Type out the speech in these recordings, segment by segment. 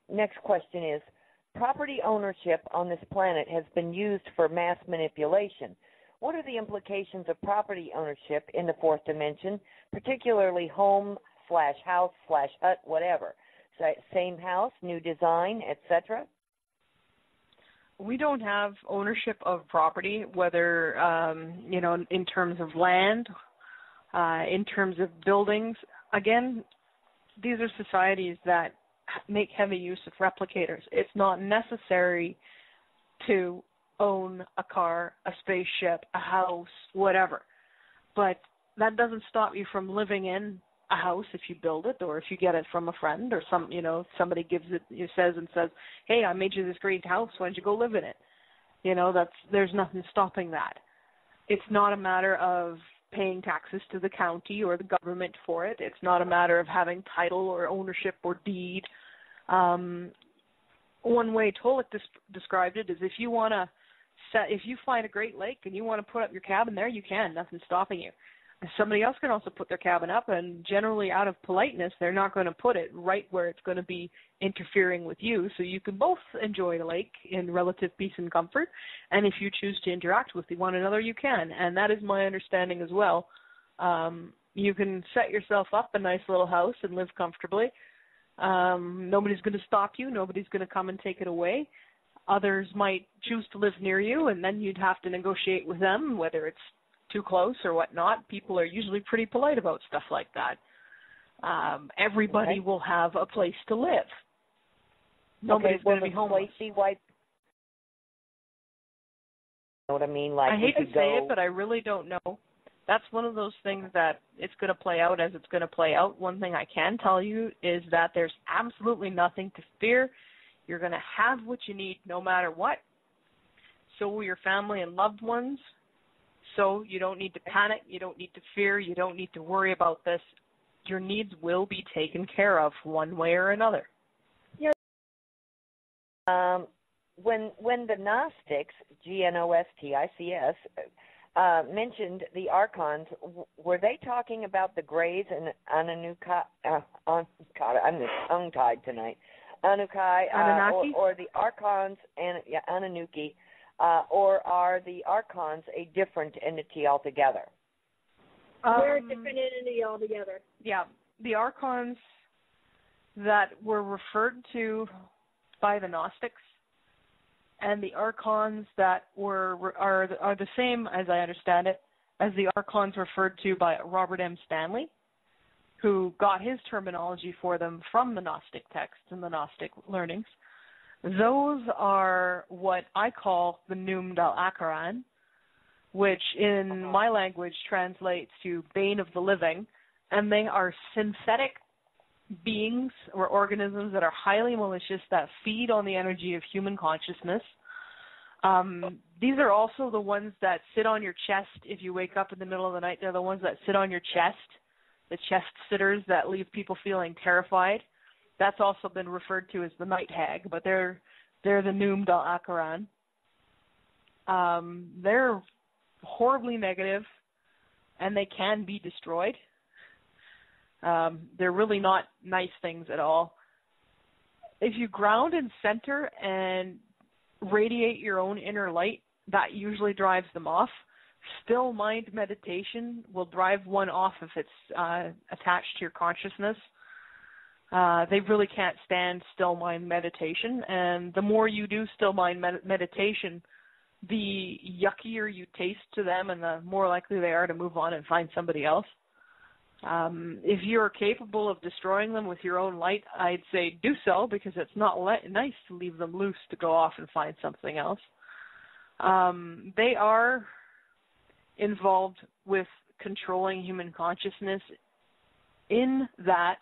Next question is, property ownership on this planet has been used for mass manipulation. What are the implications of property ownership in the fourth dimension, particularly home/house/hut, whatever? Same house, new design, etc.? We don't have ownership of property, whether, in terms of land, in terms of buildings. Again, these are societies that make heavy use of replicators. It's not necessary to own a car, a spaceship, a house, whatever. But that doesn't stop you from living in a house if you build it, or if you get it from a friend, or somebody gives it, says, hey, I made you this great house, why don't you go live in it? There's nothing stopping that. It's not a matter of paying taxes to the county or the government for it. It's not a matter of having title or ownership or deed. One way Tolek described it is if you find a great lake and you want to put up your cabin there, you can. Nothing's stopping you. Somebody else can also put their cabin up, and generally out of politeness, they're not going to put it right where it's going to be interfering with you, so you can both enjoy the lake in relative peace and comfort, and if you choose to interact with one another, you can, and that is my understanding as well. You can set yourself up a nice little house and live comfortably. Nobody's going to stop you. Nobody's going to come and take it away. Others might choose to live near you, and then you'd have to negotiate with them, whether it's too close or whatnot. People are usually pretty polite about stuff like that. Everybody will have a place to live. Nobody's going to be homeless. You know what I mean? Like, I hate to say it, but I really don't know. That's one of those things that it's going to play out as it's going to play out. One thing I can tell you is that there's absolutely nothing to fear. You're going to have what you need no matter what. So will your family and loved ones. So you don't need to panic, you don't need to fear, you don't need to worry about this. Your needs will be taken care of one way or another. Yeah. When the Gnostics, Gnostics, mentioned the Archons, were they talking about the Greys and Anunnaki? I'm tongue-tied tonight. Anunnaki? Or the Archons and Anunnaki? Or are the Archons a different entity altogether? They're a different entity altogether. Yeah, the Archons that were referred to by the Gnostics and the Archons that are the same, as I understand it, as the Archons referred to by Robert M. Stanley, who got his terminology for them from the Gnostic texts and the Gnostic learnings. Those are what I call the Noom Dal Akaran, which in my language translates to bane of the living, and they are synthetic beings or organisms that are highly malicious that feed on the energy of human consciousness. These are also the ones that sit on your chest if you wake up in the middle of the night. They're the ones that sit on your chest, the chest sitters that leave people feeling terrified. That's also been referred to as the night hag, but they're the Noom Dal Akaran. They're horribly negative, and they can be destroyed. They're really not nice things at all. If you ground and center and radiate your own inner light, that usually drives them off. Still mind meditation will drive one off if it's attached to your consciousness. They really can't stand still mind meditation, and the more you do still mind meditation, the yuckier you taste to them, and the more likely they are to move on and find somebody else. If you're capable of destroying them with your own light, I'd say do so, because it's not nice to leave them loose to go off and find something else. They are involved with controlling human consciousness in that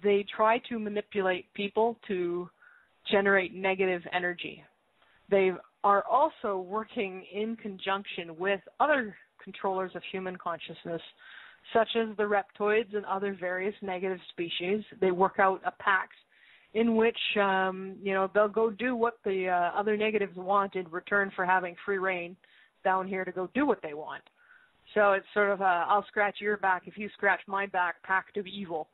they try to manipulate people to generate negative energy. They are also working in conjunction with other controllers of human consciousness, such as the reptoids and other various negative species. They work out a pact in which, they'll go do what the other negatives want in return for having free reign down here to go do what they want. So it's sort of a I'll scratch your back if you scratch my back pact of evil,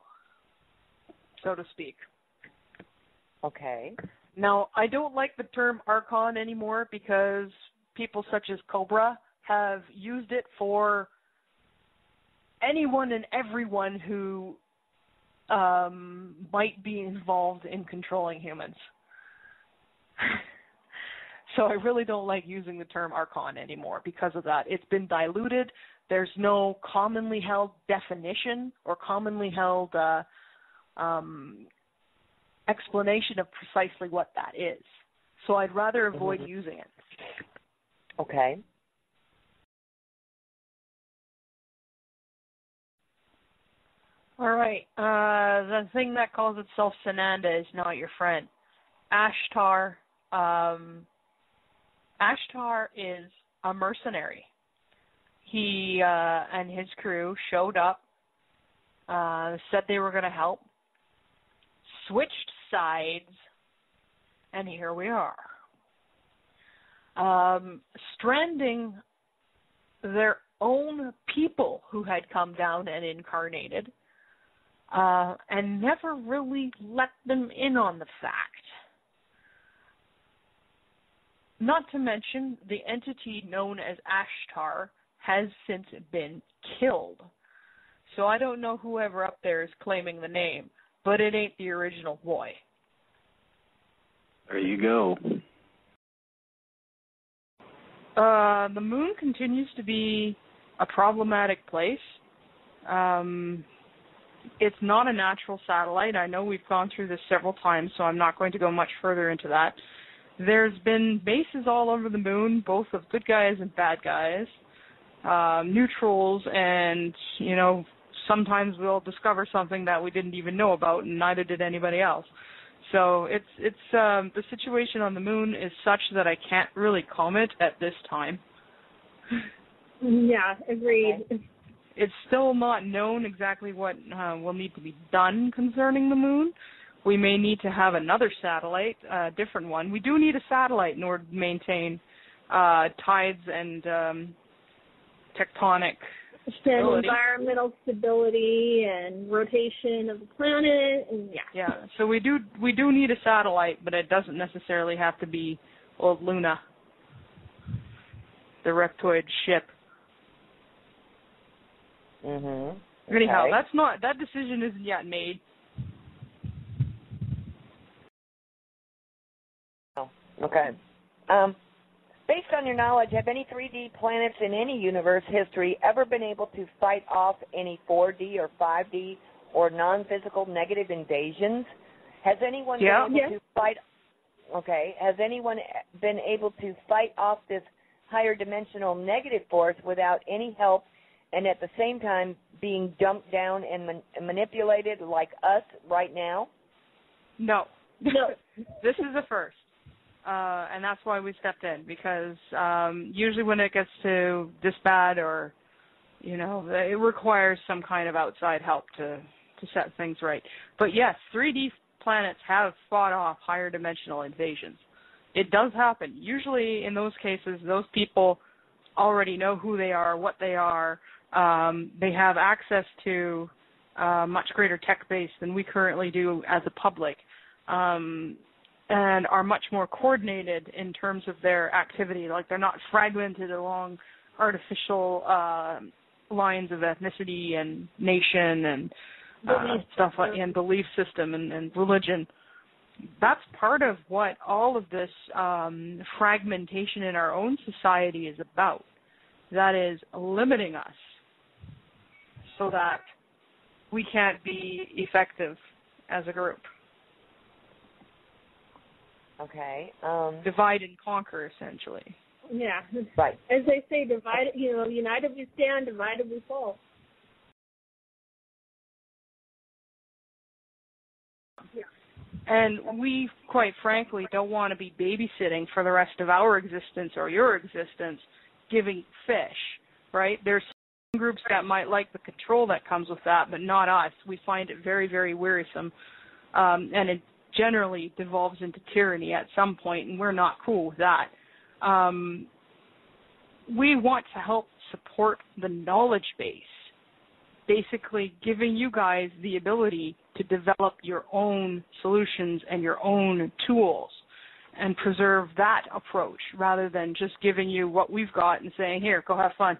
so to speak. Okay. Now, I don't like the term Archon anymore because people such as Cobra have used it for anyone and everyone who might be involved in controlling humans. So I really don't like using the term Archon anymore because of that. It's been diluted. There's no commonly held definition or commonly held explanation of precisely what that is. So I'd rather avoid using it. Okay. All right. The thing that calls itself Sananda is not your friend. Ashtar. Ashtar is a mercenary. He and his crew showed up, said they were going to help, switched sides, and here we are. Stranding their own people who had come down and incarnated, and never really let them in on the fact. Not to mention, the entity known as Ashtar has since been killed. So I don't know whoever up there is claiming the name, but it ain't the original boy. There you go. The moon continues to be a problematic place. It's not a natural satellite. I know we've gone through this several times, so I'm not going to go much further into that. There's been bases all over the moon, both of good guys and bad guys, neutrals, and, you know, sometimes we'll discover something that we didn't even know about, and neither did anybody else. So it's the situation on the moon is such that I can't really comment at this time. Yeah, agreed. It's still not known exactly what will need to be done concerning the moon. We may need to have another satellite, a different one. We do need a satellite in order to maintain tides and tectonic stability. Environmental stability and rotation of the planet, and yeah. So we do need a satellite, but it doesn't necessarily have to be old Luna, the reptoid ship. Okay. Anyhow, that decision isn't yet made. Okay. Based on your knowledge, have any 3D planets in any universe history ever been able to fight off any 4D or 5D or non-physical negative invasions? Has anyone been able to fight? Okay. Has anyone been able to fight off this higher dimensional negative force without any help, and at the same time being dumped down and manipulated like us right now? No. This is the first. And that's why we stepped in, because usually when it gets to this bad, or, you know, it requires some kind of outside help to set things right. But yes, 3D planets have fought off higher dimensional invasions. It does happen. Usually in those cases, those people already know who they are, what they are. They have access to much greater tech base than we currently do as a public. And are much more coordinated in terms of their activity. Like, they're not fragmented along artificial lines of ethnicity and nation and stuff like, and belief system and religion. That's part of what all of this fragmentation in our own society is about. That is limiting us so that we can't be effective as a group. Okay. Divide and conquer, essentially. Yeah. Right. As they say, united we stand, divided we fall. Yeah. And we, quite frankly, don't want to be babysitting for the rest of our existence or your existence, giving fish, right? There's some groups that might like the control that comes with that, but not us. We find it very, very wearisome, and it generally devolves into tyranny at some point, and we're not cool with that. We want to help support the knowledge base basically giving you guys the ability to develop your own solutions and your own tools and preserve that approach rather than just giving you what we've got and saying, here, go have fun.